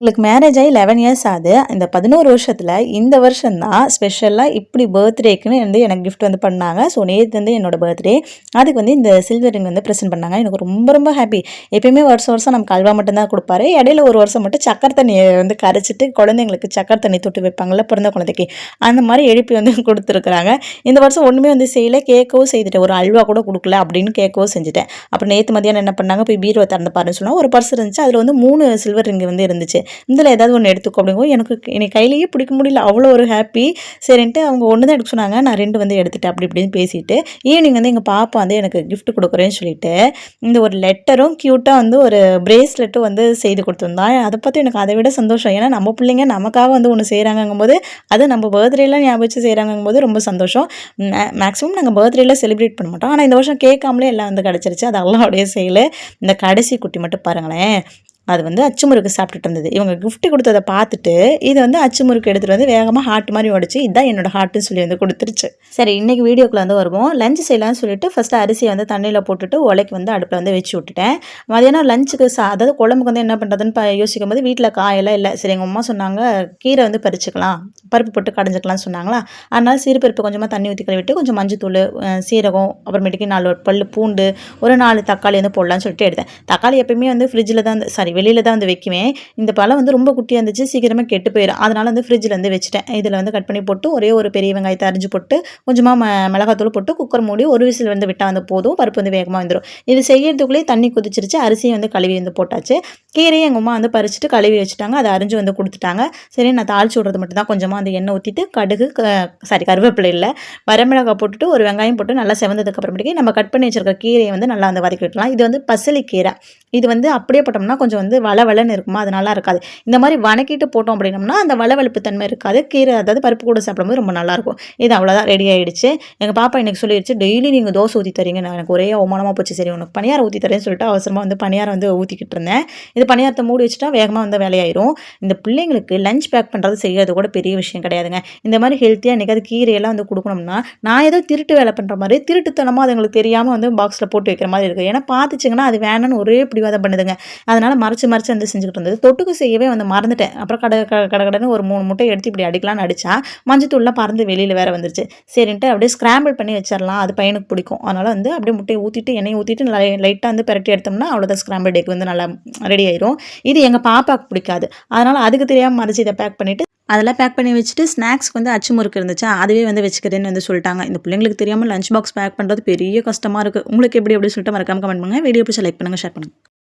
உங்களுக்கு மேரேஜ் ஆகி 11 இயர்ஸ் ஆகுது. இந்த 11 வருஷத்துல இந்த வருஷம் தான் ஸ்பெஷலா இப்படி பர்த்டேக்குன்னு வந்து எனக்கு கிஃப்ட் வந்து பண்ணாங்க. ஸோ நேத்து வந்து என்னோட பர்த்டே. அதுக்கு வந்து இந்த சில்வர் ரிங் வந்து பிரசன்ட் பண்ணாங்க. எனக்கு ரொம்ப ரொம்ப ஹாப்பி. எப்பயுமே வருஷம் வருஷம் நமக்கு அல்வா மட்டும் தான் குடுப்பாரு. இடையில ஒரு வருஷம் மட்டும் சக்கரை தண்ணிய வந்து கரைச்சிட்டு குழந்தைங்களுக்கு சக்கரை தண்ணி தொட்டு வைப்பாங்கல்ல பிறந்த குழந்தைக்கு. அந்த மாரி எழுப்பி வந்து குடுத்துருக்காங்க. இந்த வருஷம் ஒண்ணுமே வந்து செய்யல. கேட்கவும் செய்துட்டேன். ஒரு அல்வா கூட குடுக்கல அப்படின்னு கேட்கவும் செஞ்சுட்டேன். அப்புறம் நேத்து மதியானம் என்ன பண்ணாங்க, போய் பீரோ திறந்து பாருன்னு சொன்னா ஒரு பர்ஸ் இருந்துச்சு. அதுல வந்து 3 சில்வர் ரிங் வந்து இருந்துச்சு. இதில் ஏதாவது ஒன்று எடுத்துக்கோ அப்படிங்கவும் எனக்கு கையிலேயே பிடிக்க முடியல. அவ்வளோ ஒரு ஹாப்பி. சரின்ட்டு அவங்க ஒன்று தான் எடுக்க சொன்னாங்க. நான் 2 வந்து எடுத்துட்டேன். அப்படி இப்படின்னு பேசிட்டு ஈவினிங் வந்து எங்கள் பாப்பா வந்து எனக்கு கிஃப்ட் கொடுக்குறேன்னு சொல்லிட்டு இந்த ஒரு லெட்டரும் க்யூட்டாக வந்து ஒரு பிரேஸ்லெட்டும் வந்து செய்து கொடுத்துருந்தா. அதை பார்த்து எனக்கு அதை விட சந்தோஷம். ஏன்னா நம்ம பிள்ளைங்க நமக்காக வந்து ஒன்று செய்கிறாங்கங்கும்போது அது நம்ம பர்த்டேலாம் ஞாபகம் வச்சு செய்கிறாங்கும்போது ரொம்ப சந்தோஷம். மேக்ஸிமம் நாங்கள் பர்த்டேலாம் செலிப்ரேட் பண்ண மாட்டோம். ஆனால் இந்த வருஷம் கேட்காமலே எல்லாம் வந்து கிடச்சிருச்சு. அது எல்லாம் அப்படியே செய்யலை. இந்த கடைசி குட்டி மட்டும் பாருங்களேன். அது வந்து அச்சு முறுக்கு சாப்பிட்டுட்டு இருந்தது. இவங்க கிஃப்ட் கொடுத்ததை பார்த்துட்டு இது வந்து அச்சு முறுக்கு எடுத்துகிட்டு வந்து வேகமாக ஹார்ட் மாதிரி உடச்சி இதான் என்னோட ஹார்ட்டுன்னு சொல்லி வந்து கொடுத்துருச்சு. சரி, இன்னைக்கு வீடியோக்குள்ள வந்து வருவோம். லஞ்ச் செய்யலாம்னு சொல்லிட்டு ஃபஸ்ட்டு அரிசியை வந்து தண்ணியில் போட்டுட்டு உலைக்கு வந்து அடுப்பில் வந்து வச்சு விட்டுட்டேன். மதியானம் லஞ்சுக்கு அதாவது குழம்புக்கு வந்து என்ன பண்ணுறதுன்னு யோசிக்கும் போது வீட்டில் காயெல்லாம் இல்லை. சரி, எங்கள் அம்மா சொன்னாங்க கீரை வந்து பறிச்சுக்கலாம், பருப்பு போட்டு கடைஞ்சிக்கலாம்னு சொன்னாங்களா. அதனால் சிறுபருப்பு கொஞ்சமாக தண்ணி ஊற்றி கழுவிட்டு கொஞ்சம் மஞ்சத்தூள், சீரகம், அப்புறமேட்டுக்கு 4 பல் பூண்டு, ஒரு 4 தக்காளி வந்து போடலான்னு சொல்லிட்டு எடுத்தேன். தக்காளி எப்பயுமே வந்து ஃப்ரிட்ஜில் தான் வெளியில் தான் வந்து வைக்குவேன். இந்த பழம் வந்து ரொம்ப குட்டியாக இருந்துச்சு, சீக்கிரமாக கெட்டு போயிடும். அதனால் வந்து ஃப்ரிட்ஜில் வந்து வச்சுட்டேன். இதில் வந்து கட் பண்ணி போட்டு ஒரே ஒரு பெரிய வெங்காயத்தை அரிஞ்சு போட்டு கொஞ்சமாக மிளகாத்தூள் போட்டு குக்கர் மூடி ஒரு விசில் வந்து விட்டால் வந்து போதும். பருப்பு வந்து வேகமாக வந்துடும். இது செய்யறதுக்குள்ளேயே தண்ணி கொதிச்சிருச்சு. அரிசியும் வந்து கழுவி வந்து போட்டாச்சு. கீரையும் எங்கள் அம்மா வந்து பறிச்சுட்டு கழுவி வச்சுட்டாங்க. அதை அரிஞ்சு வந்து கொடுத்துட்டாங்க. சரி, நான் தாளிச்சு விட்றது மட்டும் தான். கொஞ்சமாக வந்து எண்ணெய் ஊற்றிட்டு கடுகு கருவேப்பிலை இல்லை, வரமிளகாய் போட்டுட்டு ஒரு வெங்காயம் போட்டு நல்லா செவந்ததுக்கு அப்புறமேட்டுக்கு நம்ம கட் பண்ணி வச்சிருக்க கீரையை வந்து நல்லா வந்து வதக்கி விட்டுலாம். இது வந்து பசலி கீரை. இது வந்து அப்படியே போட்டோம்னா கொஞ்சம் வந்து வளவளன்னு இருக்குமா, அது நல்லா இருக்காது. இந்த மாதிரி வணக்கிட்டு போட்டோம் அப்படின்னம்னா அந்த வளவளப்பு தன்மை இருக்காது. கீரை அதாவது பருப்பு கூட சாப்பிடும்போது ரொம்ப நல்லாயிருக்கும். இது அவ்வளோதான், ரெடி ஆகிடுச்சு. எங்கள் பாப்பா எனக்கு சொல்லிடுச்சு, டெய்லி நீங்கள் தோசை ஊற்றி தரீங்க. நான் எனக்கு ஒரே அவமானமாக போச்சு. சரி, உனக்கு பணியாரம் ஊற்றி தரேன்னு சொல்லிட்டு அவசரமாக வந்து பணியாரம் வந்து ஊற்றிக்கிட்டு இருந்தேன். இது பணியாரத்தை மூடி வச்சுட்டா வேகமாக வந்து வேலையாயிரும். இந்த பிள்ளைங்களுக்கு லஞ்ச் பேக் பண்ணுறது செய்கிறது கூட பெரிய விஷயம் கிடையாதுங்க. இந்த மாதிரி ஹெல்த்தியாக என்றைக்காவது கீரையெல்லாம் வந்து கொடுக்கணும்னா நான் ஏதோ திருட்டு வேலை பண்ணுற மாதிரி திருட்டுத்தனமாக அதுங்களுக்கு தெரியாமல் வந்து பாக்ஸில் போட்டு வைக்கிற மாதிரி இருக்குது. ஏன்னா பார்த்துச்சிங்கன்னா அது வேணும்னு ஒரே பிடிவாதம் பண்ணுதுங்க. அதனால் மறைச்சு வந்து செஞ்சுக்கிட்டு இருந்தது. தொட்டுக்கு செய்யவே வந்து மறந்துட்டேன். அப்புறம் கடன்னு ஒரு 3 முட்டை எடுத்து இப்படி அடிக்கலாம்னு அடித்தா மஞ்சத்தூள்லாம் பறந்து வெளியில் வேற வந்துருச்சு. சரின்ட்டு அப்படியே ஸ்கிராம்பிள் பண்ணி வச்சிடலாம், அது பையனுக்கு பிடிக்கும். அதனால் வந்து அப்படியே முட்டையை ஊற்றிட்டு எண்ணெயை ஊற்றிட்டு லைட்டாக வந்து பிரட்டி எடுத்தோம்னா அவ்வளோதான், ஸ்கிராம்பிள் எக் வந்து நல்லா ரெடி ஆயிரும். இது எங்கள் பாப்பாவுக்கு பிடிக்காது. அதனால் அதுக்கு தெரியாமல் மறைச்சி இதை பேக் பண்ணிவிட்டு அதெல்லாம் பேக் பண்ணி வச்சுட்டு ஸ்நாக்ஸ்க்கு வந்து அச்சு முறுக்கு இருந்துச்சா அதுவே வந்து வச்சுக்கிறேன்னு வந்து சொல்லிட்டாங்க. இந்த பிள்ளைங்களுக்கு தெரியாமல் லஞ்ச் பாக்ஸ் பேக் பண்ணுறது பெரிய கஷ்டமாக இருக்குது. உங்களுக்கு எப்படி சொல்லிட்டு மறக்காம கமெண்ட் பண்ணுங்கள். வீடியோ பிடிச்சா லைக் பண்ணுங்கள், ஷேர் பண்ணுங்கள்.